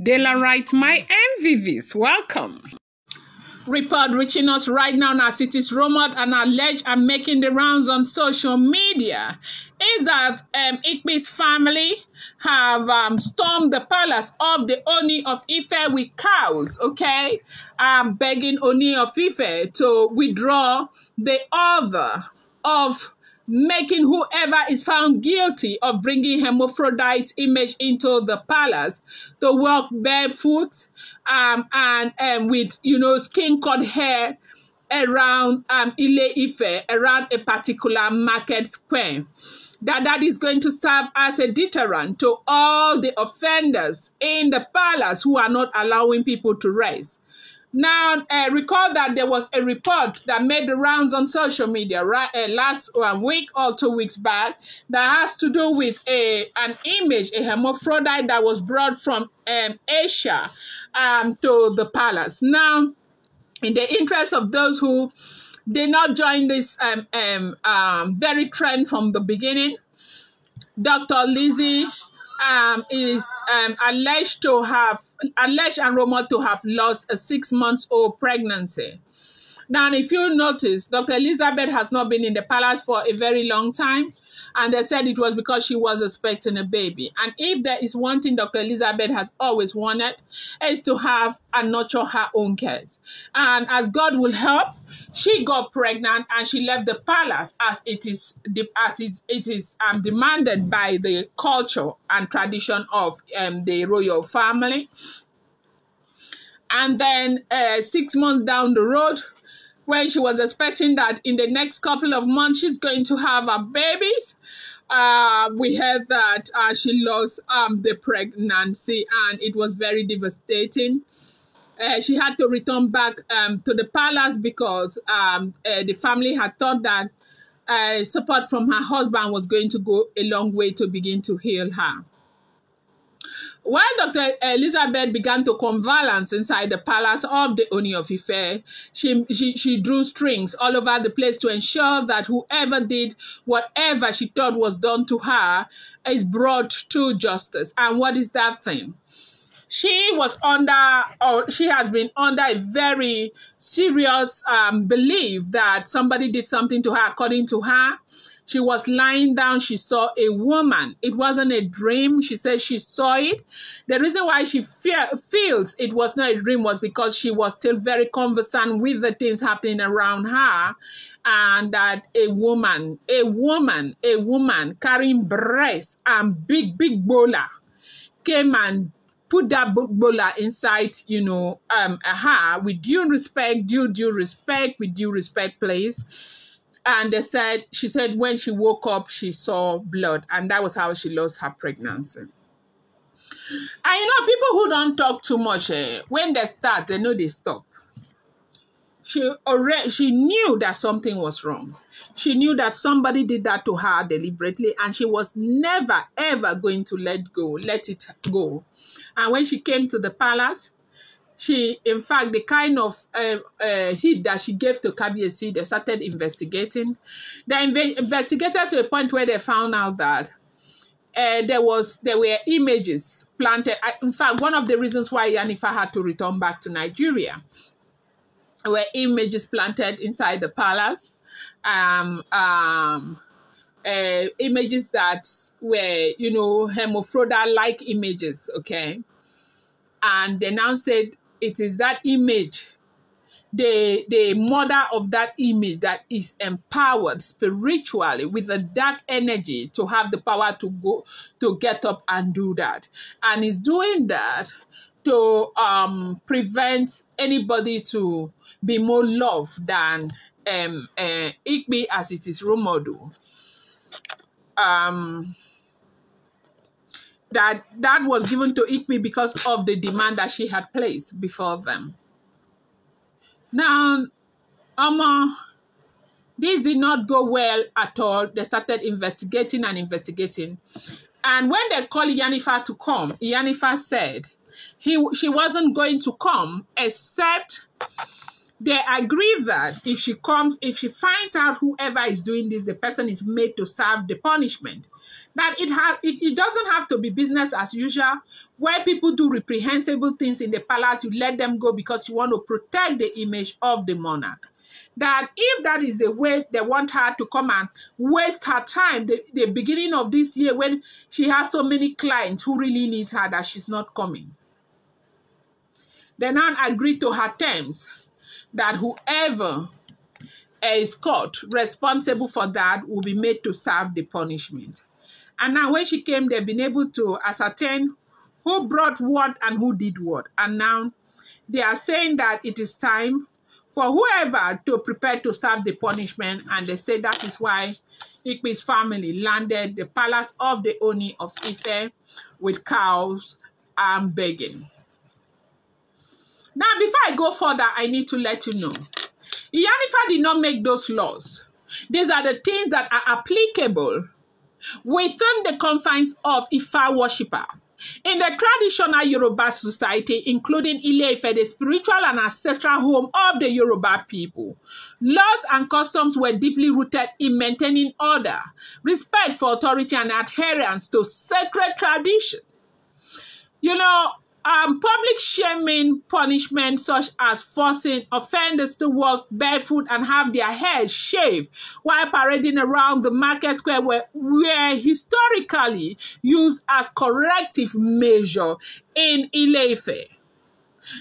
Daylight, my MVVs, welcome. Report reaching us right now as it is rumored and alleged and making the rounds on social media is that Igbi's family have stormed the palace of the Ooni of Ife with cows, okay? Begging Ooni of Ife to withdraw the order of making whoever is found guilty of bringing Hermaphrodite image into the palace to walk barefoot and with, skin-cut hair around Ile Ife, around a particular market square. That is going to serve as a deterrent to all the offenders in the palace who are not allowing people to rest. Now, recall that there was a report that made the rounds on social media last week or 2 weeks back that has to do with an image, a hermaphrodite that was brought from Asia to the palace. Now, in the interest of those who did not join this very trend from the beginning, Dr. Lizzie is alleged and rumored to have lost a 6-month-old pregnancy. Now, if you notice, Dr. Elizabeth has not been in the palace for a very long time, and they said it was because she was expecting a baby. And if there is one thing Dr. Elizabeth has always wanted, is to have and nurture her own kids. And as God will help, she got pregnant and she left the palace as it is demanded by the culture and tradition of the royal family. And then 6 months down the road, when she was expecting that in the next couple of months she's going to have a baby, we heard that she lost the pregnancy, and it was very devastating. She had to return back to the palace because the family had thought that support from her husband was going to go a long way to begin to heal her. While Dr. Elizabeth began to convalesce inside the palace of the Ooni of Ife, she drew strings all over the place to ensure that whoever did whatever she thought was done to her is brought to justice. And what is that thing? She has been under a very serious belief that somebody did something to her. According to her, she was lying down. She saw a woman. It wasn't a dream. She said she saw it. The reason why she feels it was not a dream was because she was still very conversant with the things happening around her, and that a woman carrying breasts and big bola came and put that bola inside, her with due respect, please. And she said when she woke up, she saw blood, and that was how she lost her pregnancy. And people who don't talk too much, when they start, they know they stop. She knew that something was wrong. She knew that somebody did that to her deliberately, and she was never, ever going to let it go. And when she came to the palace, in fact, the kind of hit that she gave to Kabiyesi, they started investigating. They investigated to a point where they found out that there were images planted. In fact, one of the reasons why Iyanifa had to return back to Nigeria were images planted inside the palace. Images that were, hermaphrodite-like images, okay? And they now said it is that image, the mother of that image, that is empowered spiritually with a dark energy to have the power to get up and do that. And is doing that to prevent anybody to be more loved than Igbi, as it is rumored. That was given to Igbi because of the demand that she had placed before them. Now, this did not go well at all. They started investigating. And when they called Iyanifa to come, Iyanifa said she wasn't going to come, except they agreed that if she finds out whoever is doing this, the person is made to serve the punishment. That it doesn't have to be business as usual, where people do reprehensible things in the palace, you let them go because you want to protect the image of the monarch. That if that is the way they want her to come and waste her time, the beginning of this year when she has so many clients who really need her, that she's not coming. They now agreed to her terms that whoever is caught responsible for that will be made to serve the punishment. And now when she came, they've been able to ascertain who brought what and who did what. And now they are saying that it is time for whoever to prepare to serve the punishment. And they say that is why Igbi's family landed the palace of the Ooni of Ife with cows and begging. Now, before I go further, I need to let you know, Iyanifa did not make those laws. These are the things that are applicable within the confines of Ifa worshipper. In the traditional Yoruba society, including Ile Ife, the spiritual and ancestral home of the Yoruba people, laws and customs were deeply rooted in maintaining order, respect for authority, and adherence to sacred tradition. You know, public shaming punishment such as forcing offenders to walk barefoot and have their hair shaved while parading around the market square were historically used as corrective measure in Ile Ife.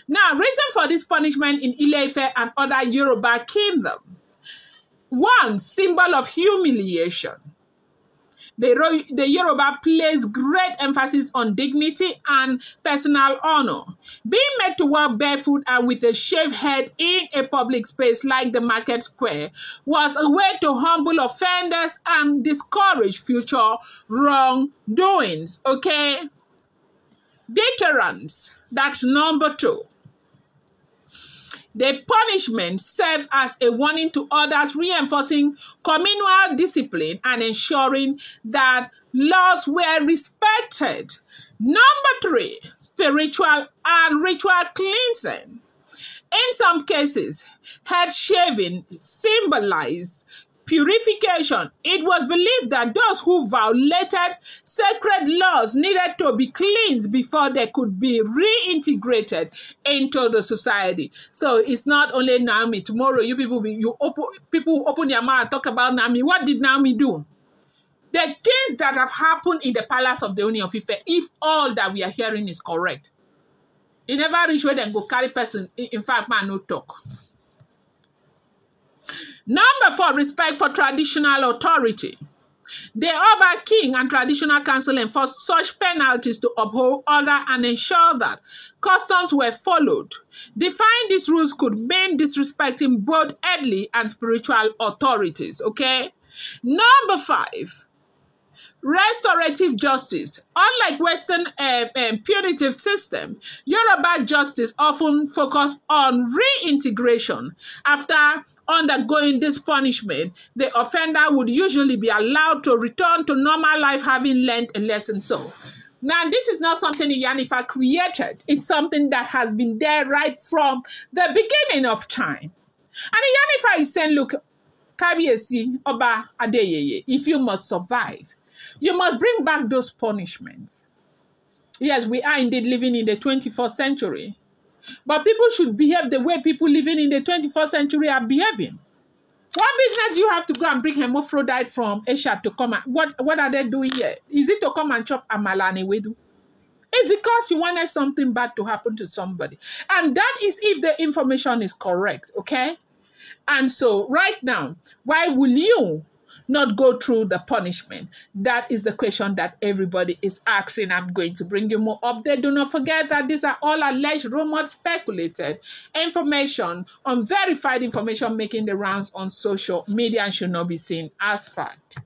Now, reason for this punishment in Ile Ife and other Yoruba kingdom. One, symbol of humiliation. The Yoruba place great emphasis on dignity and personal honor. Being made to walk barefoot and with a shaved head in a public space like the market square was a way to humble offenders and discourage future wrongdoings, okay? Deterrence, that's number 2. The punishment served as a warning to others, reinforcing communal discipline and ensuring that laws were respected. Number 3, spiritual and ritual cleansing. In some cases, head shaving symbolized purification. It was believed that those who violated sacred laws needed to be cleansed before they could be reintegrated into the society. So it's not only Naomi. Tomorrow, people open their mouth and talk about Naomi. What did Naomi do? The things that have happened in the palace of the Ooni of Ife, if all that we are hearing is correct, it never reach where they go carry person. In fact, man, no talk. Number 4, respect for traditional authority. The Oba King and Traditional Council enforced such penalties to uphold order and ensure that customs were followed. Defying these rules could mean disrespecting both earthly and spiritual authorities, okay? Number 5, restorative justice. Unlike Western punitive system, Yoruba justice often focus on reintegration. After undergoing this punishment, the offender would usually be allowed to return to normal life, having learned a lesson. So, now this is not something Iyanifa created. It's something that has been there right from the beginning of time. And Iyanifa is saying, look, Kabiyesi Oba Adeyeye, if you must survive, you must bring back those punishments. Yes, we are indeed living in the 21st century. But people should behave the way people living in the 21st century are behaving. What business do you have to go and bring Hermaphrodite from Asia to come? What are they doing here? Is it to come and chop amala and ewedu? It's because you wanted something bad to happen to somebody. And that is if the information is correct, okay? And so right now, why will you not go through the punishment? That is the question that everybody is asking. I'm going to bring you more update. Do not forget that these are all alleged, rumored, speculated information, unverified information making the rounds on social media and should not be seen as fact.